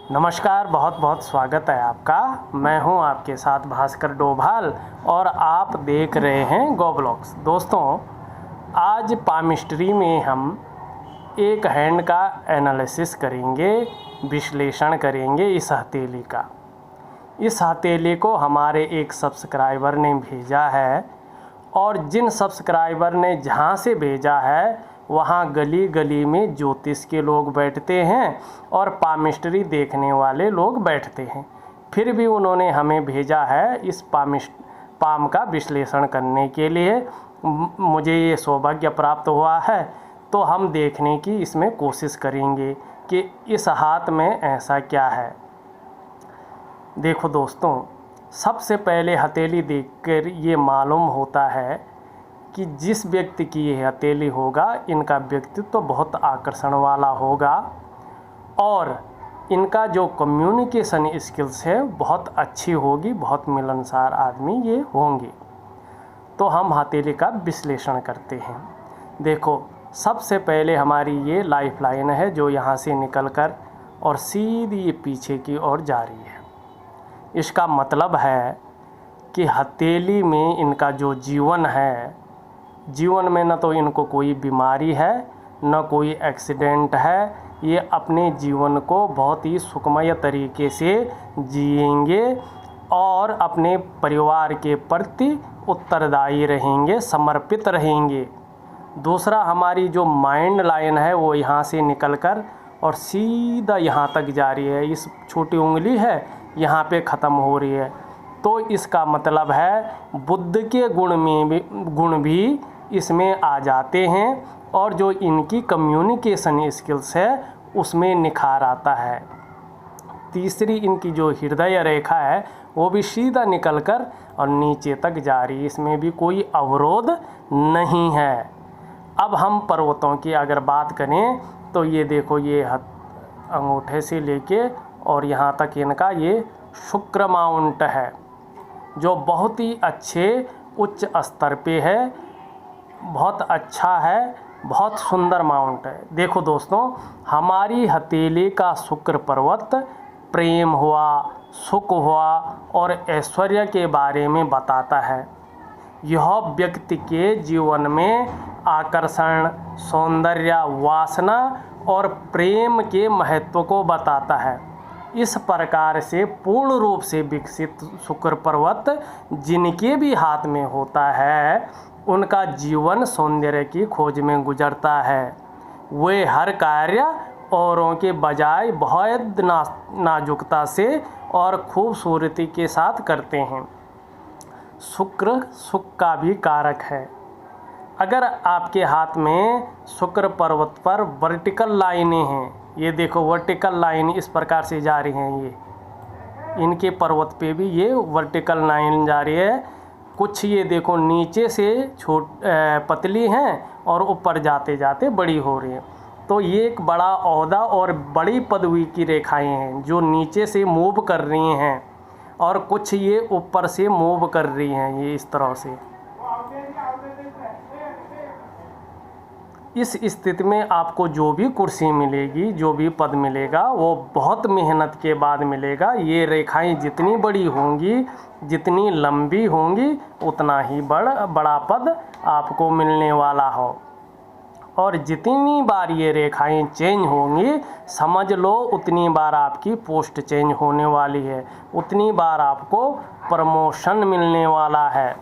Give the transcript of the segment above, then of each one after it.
नमस्कार, बहुत बहुत स्वागत है आपका। मैं हूं आपके साथ भास्कर डोभाल और आप देख रहे हैं गो ब्लॉग्स। दोस्तों, आज पामिस्ट्री में हम एक हैंड का एनालिसिस करेंगे, विश्लेषण करेंगे इस हथेली का। इस हथेली को हमारे एक सब्सक्राइबर ने भेजा है और जिन सब्सक्राइबर ने जहां से भेजा है वहाँ गली गली में ज्योतिष के लोग बैठते हैं और पामिस्ट्री देखने वाले लोग बैठते हैं। फिर भी उन्होंने हमें भेजा है इस पाम का विश्लेषण करने के लिए। मुझे ये सौभाग्य प्राप्त हुआ है, तो हम देखने की इसमें कोशिश करेंगे कि इस हाथ में ऐसा क्या है। देखो दोस्तों, सबसे पहले हथेली देखकर ये मालूम होता है कि जिस व्यक्ति की ये हथेली होगा, इनका व्यक्तित्व तो बहुत आकर्षण वाला होगा और इनका जो कम्युनिकेशन स्किल्स है बहुत अच्छी होगी, बहुत मिलनसार आदमी ये होंगे। तो हम हथेली का विश्लेषण करते हैं। देखो, सबसे पहले हमारी ये लाइफ लाइन है जो यहाँ से निकलकर और सीधी ये पीछे की ओर जा रही है। इसका मतलब है कि हथेली में इनका जो जीवन है, जीवन में न तो इनको कोई बीमारी है न कोई एक्सीडेंट है। ये अपने जीवन को बहुत ही सुखमय तरीके से जिएंगे और अपने परिवार के प्रति उत्तरदायी रहेंगे, समर्पित रहेंगे। दूसरा, हमारी जो माइंड लाइन है वो यहाँ से निकलकर और सीधा यहाँ तक जा रही है। इस छोटी उंगली है यहाँ पे ख़त्म हो रही है। तो इसका मतलब है बुद्ध के गुण भी इसमें आ जाते हैं और जो इनकी कम्युनिकेशन स्किल्स है उसमें निखार आता है। तीसरी, इनकी जो हृदय रेखा है वो भी सीधा निकलकर और नीचे तक जा रही है, इसमें भी कोई अवरोध नहीं है। अब हम पर्वतों की अगर बात करें तो ये देखो, ये अंगूठे से लेके और यहाँ तक इनका ये शुक्र माउंट है जो बहुत ही अच्छे उच्च स्तर पे है, बहुत अच्छा है, बहुत सुंदर माउंट है। देखो दोस्तों, हमारी हथेली का शुक्र पर्वत प्रेम हुआ, सुख हुआ और ऐश्वर्य के बारे में बताता है। यह व्यक्ति के जीवन में आकर्षण, सौंदर्य, वासना और प्रेम के महत्व को बताता है। इस प्रकार से पूर्ण रूप से विकसित शुक्र पर्वत जिनके भी हाथ में होता है, उनका जीवन सौंदर्य की खोज में गुजरता है। वे हर कार्य औरों के बजाय बहुत नाजुकता से और खूबसूरती के साथ करते हैं। शुक्र सुख का भी कारक है। अगर आपके हाथ में शुक्र पर्वत पर वर्टिकल लाइनें हैं, ये देखो वर्टिकल लाइन इस प्रकार से जा रही हैं, ये इनके पर्वत पे भी ये वर्टिकल लाइन जा रही है। कुछ ये देखो नीचे से पतली हैं और ऊपर जाते जाते बड़ी हो रही हैं। तो ये एक बड़ा ओहदा और बड़ी पदवी की रेखाएं हैं जो नीचे से मूव कर रही हैं और कुछ ये ऊपर से मूव कर रही हैं, ये इस तरह से। इस स्थिति में आपको जो भी कुर्सी मिलेगी, जो भी पद मिलेगा, वो बहुत मेहनत के बाद मिलेगा। ये रेखाएं जितनी बड़ी होंगी, जितनी लंबी होंगी, उतना ही बड़ा पद आपको मिलने वाला हो। और जितनी बार ये रेखाएं चेंज होंगी, समझ लो उतनी बार आपकी पोस्ट चेंज होने वाली है, उतनी बार आपको प्रमोशन मिलने वाला है।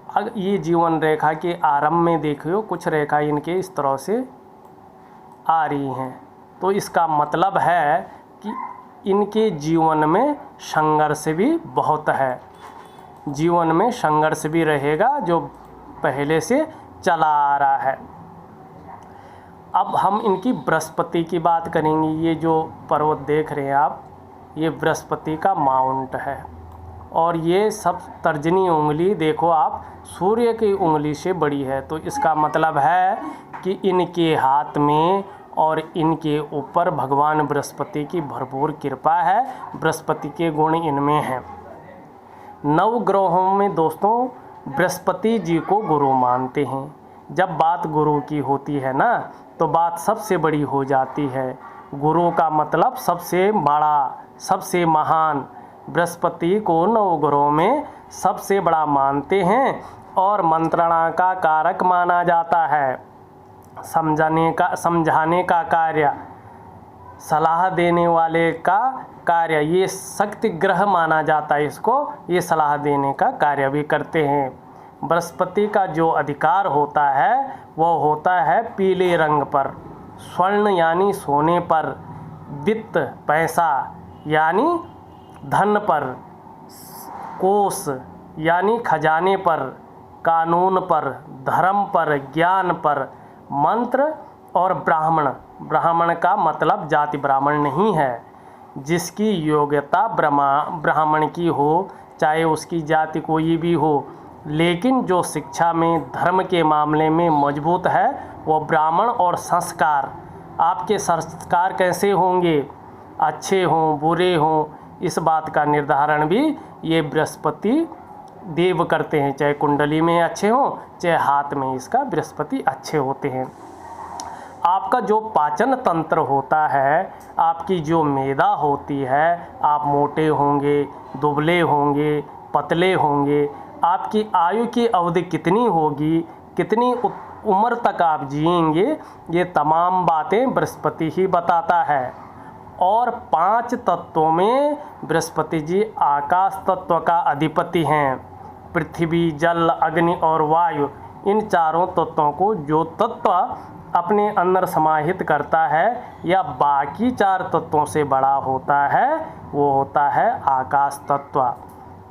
अगर ये जीवन रेखा के आरंभ में देखियो, कुछ रेखा इनके इस तरह से आ रही हैं, तो इसका मतलब है कि इनके जीवन में संघर्ष भी बहुत है। जीवन में संघर्ष भी रहेगा जो पहले से चला आ रहा है। अब हम इनकी बृहस्पति की बात करेंगे। ये जो पर्वत देख रहे हैं आप, ये बृहस्पति का माउंट है और ये सब तर्जनी उंगली देखो आप, सूर्य की उंगली से बड़ी है। तो इसका मतलब है कि इनके हाथ में और इनके ऊपर भगवान बृहस्पति की भरपूर कृपा है, बृहस्पति के गुण इनमें हैं। नवग्रहों में दोस्तों बृहस्पति जी को गुरु मानते हैं। जब बात गुरु की होती है ना, तो बात सबसे बड़ी हो जाती है। गुरु का मतलब सबसे बड़ा, सबसे महान। बृहस्पति को नवग्रहों में सबसे बड़ा मानते हैं और मंत्रणा का कारक माना जाता है। समझाने का कार्य, सलाह देने वाले का कार्य, ये शक्ति ग्रह माना जाता है इसको। ये सलाह देने का कार्य भी करते हैं। बृहस्पति का जो अधिकार होता है वो होता है पीले रंग पर, स्वर्ण यानी सोने पर, वित्त पैसा यानी धन पर, कोष यानी खजाने पर, कानून पर, धर्म पर, ज्ञान पर, मंत्र और ब्राह्मण। ब्राह्मण का मतलब जाति ब्राह्मण नहीं है, जिसकी योग्यता ब्राह्मण की हो, चाहे उसकी जाति कोई भी हो, लेकिन जो शिक्षा में धर्म के मामले में मजबूत है वो ब्राह्मण। और संस्कार, आपके संस्कार कैसे होंगे, अच्छे हों बुरे हों, इस बात का निर्धारण भी ये बृहस्पति देव करते हैं। चाहे कुंडली में अच्छे हों, चाहे हाथ में इसका बृहस्पति अच्छे होते हैं। आपका जो पाचन तंत्र होता है, आपकी जो मेदा होती है, आप मोटे होंगे, दुबले होंगे, पतले होंगे, आपकी आयु की अवधि कितनी होगी, कितनी उम्र तक आप जिएंगे, ये तमाम बातें बृहस्पति ही बताता है। और 5 तत्वों में बृहस्पति जी आकाश तत्व का अधिपति हैं। पृथ्वी, जल, अग्नि और वायु, इन चारों तत्वों को जो तत्व अपने अंदर समाहित करता है या बाकी 4 तत्वों से बड़ा होता है, वो होता है आकाश तत्व।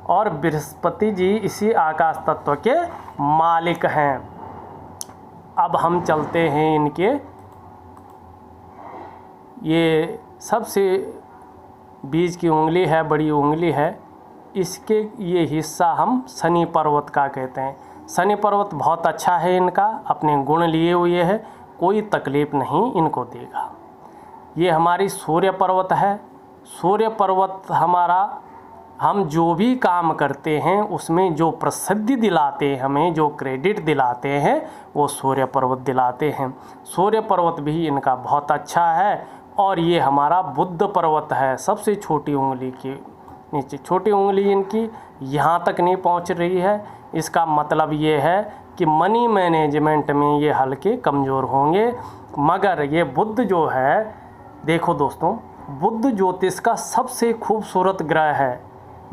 और बृहस्पति जी इसी आकाश तत्व के मालिक हैं। अब हम चलते हैं इनके, ये सबसे बीच की उंगली है, बड़ी उंगली है, इसके ये हिस्सा हम शनि पर्वत का कहते हैं। शनि पर्वत बहुत अच्छा है, इनका अपने गुण लिए हुए है, कोई तकलीफ नहीं इनको देगा। ये हमारी सूर्य पर्वत है। सूर्य पर्वत हमारा, हम जो भी काम करते हैं उसमें जो प्रसिद्धि दिलाते हैं, हमें जो क्रेडिट दिलाते हैं, वो सूर्य पर्वत दिलाते हैं। सूर्य पर्वत भी इनका बहुत अच्छा है। और ये हमारा बुध पर्वत है, सबसे छोटी उंगली के नीचे, छोटी उंगली इनकी यहाँ तक नहीं पहुँच रही है। इसका मतलब ये है कि मनी मैनेजमेंट में ये हल्के कमज़ोर होंगे। मगर ये बुध जो है, देखो दोस्तों, बुध ज्योतिष का सबसे खूबसूरत ग्रह है।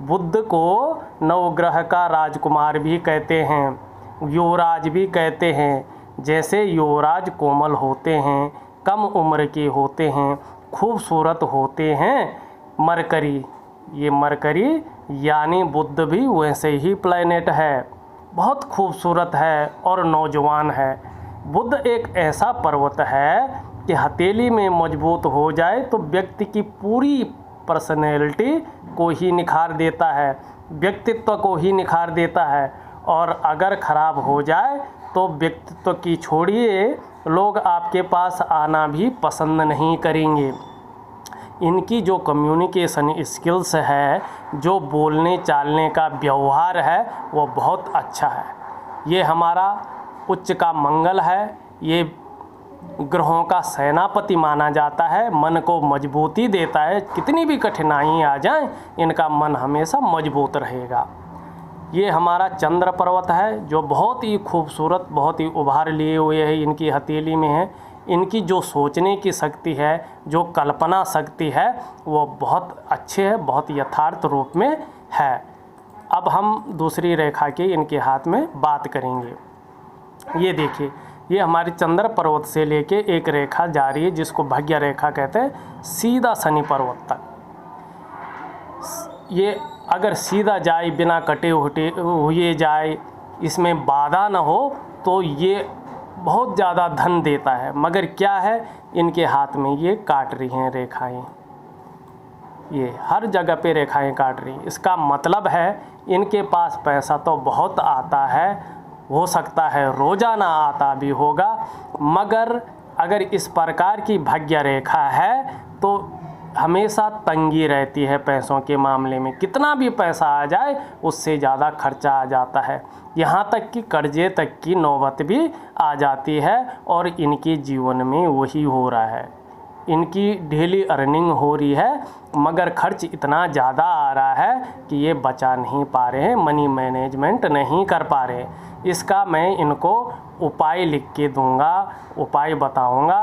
बुध को नवग्रह का राजकुमार भी कहते हैं, युवराज भी कहते हैं। जैसे युवराज कोमल होते हैं, कम उम्र के होते हैं, खूबसूरत होते हैं। मरकरी, ये मरकरी यानी बुध भी वैसे ही प्लैनेट है, बहुत खूबसूरत है और नौजवान है। बुध एक ऐसा पर्वत है कि हथेली में मजबूत हो जाए तो व्यक्ति की पूरी पर्सनैलिटी को ही निखार देता है, व्यक्तित्व को ही निखार देता है। और अगर ख़राब हो जाए तो व्यक्तित्व की छोड़िए, लोग आपके पास आना भी पसंद नहीं करेंगे। इनकी जो कम्युनिकेशन स्किल्स है, जो बोलने चालने का व्यवहार है, वो बहुत अच्छा है। ये हमारा उच्च का मंगल है, ये ग्रहों का सेनापति माना जाता है, मन को मजबूती देता है। कितनी भी कठिनाई आ जाए, इनका मन हमेशा मजबूत रहेगा। ये हमारा चंद्र पर्वत है, जो बहुत ही खूबसूरत, बहुत ही उभार लिए हुए है, इनकी हथेली में है। इनकी जो सोचने की शक्ति है, जो कल्पना शक्ति है, वो बहुत अच्छे है, बहुत यथार्थ रूप में है। अब हम दूसरी रेखा की इनके हाथ में बात करेंगे। ये देखिए, ये हमारी चंद्र पर्वत से लेके एक रेखा जा रही है, जिसको भाग्य रेखा कहते हैं, सीधा शनि पर्वत तक। ये अगर सीधा जाए, बिना कटे हुए जाए, इसमें बाधा न हो, तो ये बहुत ज़्यादा धन देता है। मगर क्या है, इनके हाथ में ये काट रही हैं रेखाएं, ये हर जगह पे रेखाएं काट रही। इसका मतलब है इनके पास पैसा तो बहुत आता है, हो सकता है रोज़ाना आता भी होगा, मगर अगर इस प्रकार की भाग्य रेखा है तो हमेशा तंगी रहती है पैसों के मामले में। कितना भी पैसा आ जाए, उससे ज़्यादा खर्चा आ जाता है, यहाँ तक कि कर्जे तक की नौबत भी आ जाती है। और इनके जीवन में वही हो रहा है। इनकी डेली अर्निंग हो रही है, मगर खर्च इतना ज़्यादा आ रहा है कि ये बचा नहीं पा रहे हैं, मनी मैनेजमेंट नहीं कर पा रहे। इसका मैं इनको उपाय लिख के दूंगा, उपाय बताऊंगा।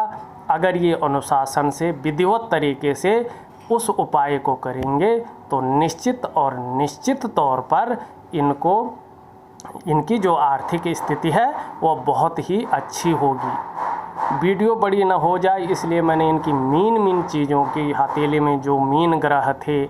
अगर ये अनुशासन से विधिवत तरीके से उस उपाय को करेंगे तो निश्चित और निश्चित तौर पर इनकी जो आर्थिक स्थिति है वो बहुत ही अच्छी होगी। वीडियो बड़ी ना हो जाए इसलिए मैंने इनकी मीन चीज़ों की, हथेली में जो मीन ग्रह थे